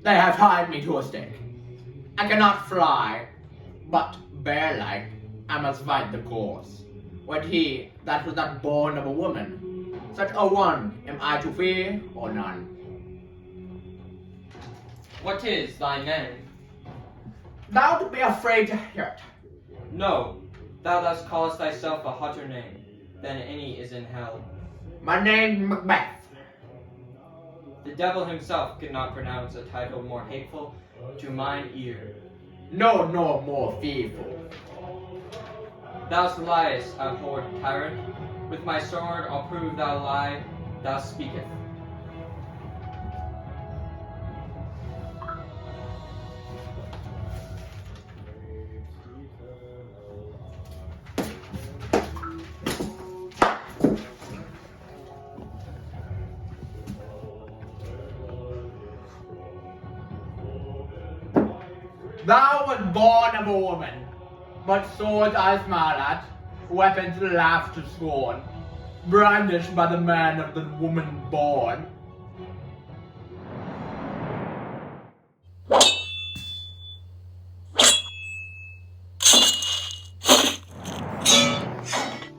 They have tied me to a stake. I cannot fly, but bear-like, I must fight the course. When he that was not born of a woman, such a one am I to fear or none. What is thy name? Thou to be afraid to hear it. No, thou thus callest thyself a hotter name than any is in hell. My name Macbeth. The devil himself could not pronounce a title more hateful to mine ear. No, nor more fearful. Thou liest, abhorred tyrant. With my sword I'll prove thou lie, thou speaketh. Thou wast born of a woman, but swords I smile at, weapons laugh to scorn, brandished by the man of the woman born.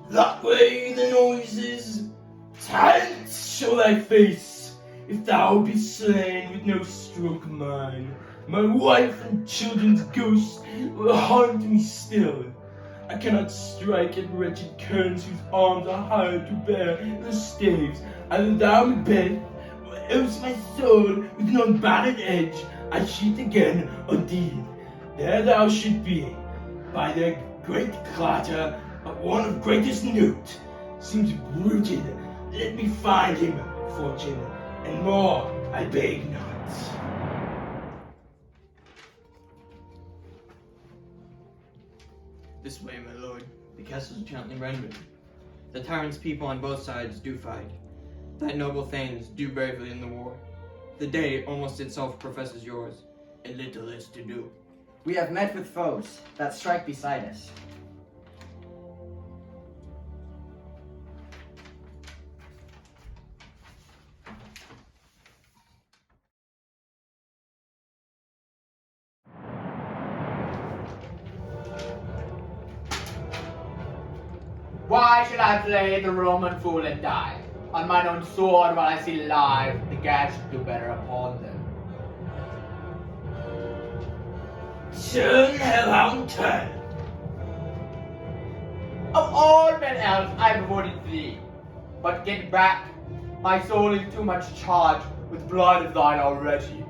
That way the noises, talent show thy face, if thou be slain with no stroke of mine. My wife and children's ghosts will haunt me still. I cannot strike at wretched kerns whose arms are hired to bear the staves. And thou, Macbeth, will oust my sword with an unbattered edge. I sheath again on thee. There thou should be, by the great clatter, but one of greatest note. Seems rooted. Let me find him, fortune, and more I beg not. This way, my lord. The castle's gently rendered. The tyrant's people on both sides do fight. Thy noble thanes do bravely in the war. The day almost itself professes yours, and little is to do. We have met with foes that strike beside us. Why should I play the Roman fool and die? On mine own sword while I see live, the gods should do better upon them. Turn, hellhound, turn. Of all men else I have avoided thee. But get back, my soul is too much charged with blood of thine already.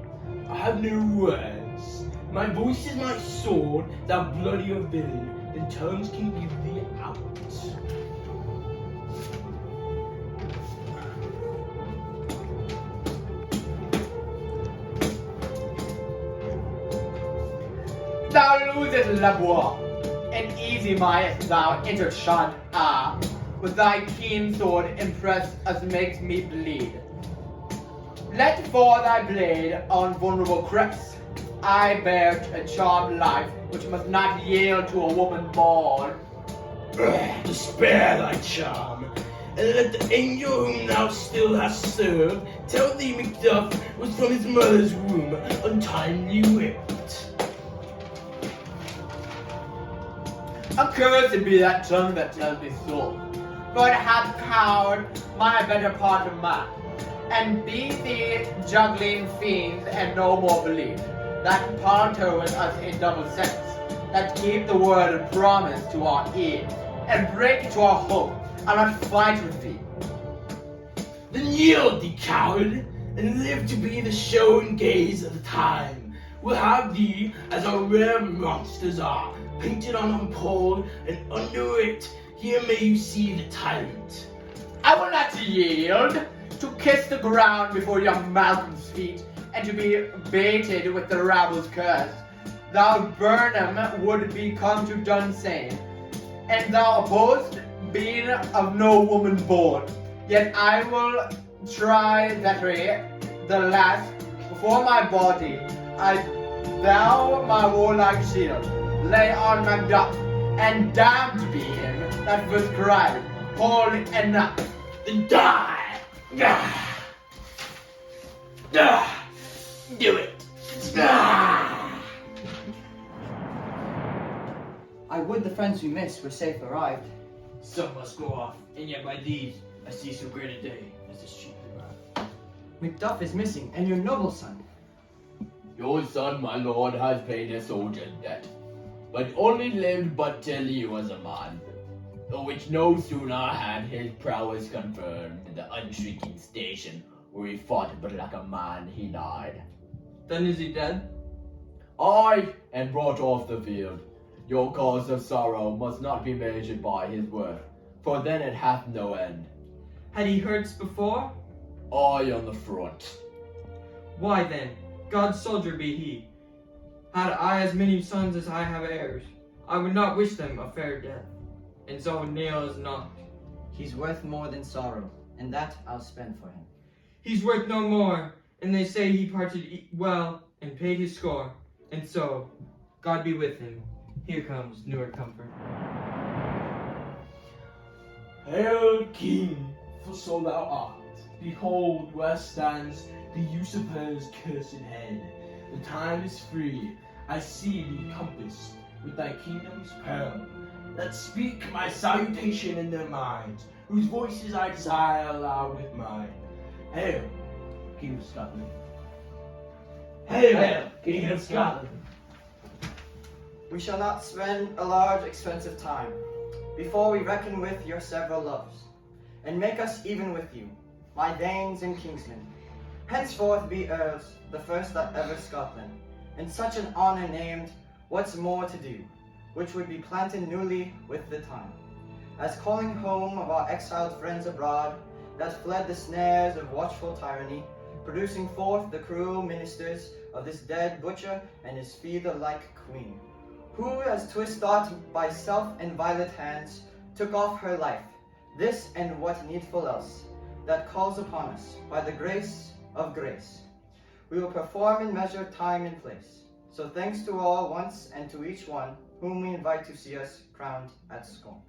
I have no words. My voice is my sword, thou bloody villain, then tongues can give thee out. Thou losest labour, and easy mayest thou enterchant with thy keen sword impressed as makes me bleed. Let for thy blade on vulnerable crest, I bear a charmed life which must not yield to a woman born. To spare thy charm, and let the angel whom thou still hast served tell thee Macduff was from his mother's womb untimely whipped. Accursed be that tongue that tells me so, for it hath cowed my better part of man, and be thee juggling fiends and no more believe, that partner with us in double sense, that keep the word and promise to our ear, and break to our hope, and not fight with thee. Then yield, thee coward, and live to be the show and gaze of the time. We'll have thee as our rare monsters are, painted on a pole, and under it, here may you see the tyrant. I will not yield to kiss the ground before young Malcolm's feet, and to be baited with the rabble's curse. Thou Burnham would be come to Dunsane, and thou opposed being of no woman born. Yet I will try that the last before my body, thou my warlike shield, lay on Macduff, and damned be him that was cried, whole enough. Then die! Do it! I would the friends we missed were safe arrived. Some must go off, and yet by these I see so great a day as this cheaply arrived. Macduff is missing, and your noble son. Your son, my lord, has paid a soldier's debt, but only lived but till he was a man, the which no sooner had his prowess confirmed in the unshrinking station where he fought but like a man he died. Then is he dead? Aye, and brought off the field. Your cause of sorrow must not be measured by his worth, for then it hath no end. Had he hurts before? I on the front. Why then, God's soldier be he. Had I as many sons as I have heirs, I would not wish them a fair death. And so Neil is not. He's worth more than sorrow, and that I'll spend for him. He's worth no more, and they say he parted well and paid his score. And so, God be with him. Here comes newer comfort. Hail, King, for so thou art. Behold, where stands the usurper's cursed head. The time is free. I see thee compassed with thy kingdom's pearl. That speak my salutation in their minds, whose voices I desire aloud with mine. Hail, King of Scotland. Hail, King of Scotland. We shall not spend a large expensive time before we reckon with your several loves, and make us even with you, my Danes and kingsmen. Henceforth be earls, the first that ever Scotland, and such an honour named, what's more to do, which would be planted newly with the time, as calling home of our exiled friends abroad, that fled the snares of watchful tyranny, producing forth the cruel ministers of this dead butcher and his feather-like queen, who, as 'twas thought by self and violent hands, took off her life, this and what needful else, that calls upon us by the grace of grace. We will perform in measure, time, and place. So thanks to all once and to each one whom we invite to see us crowned at scorn.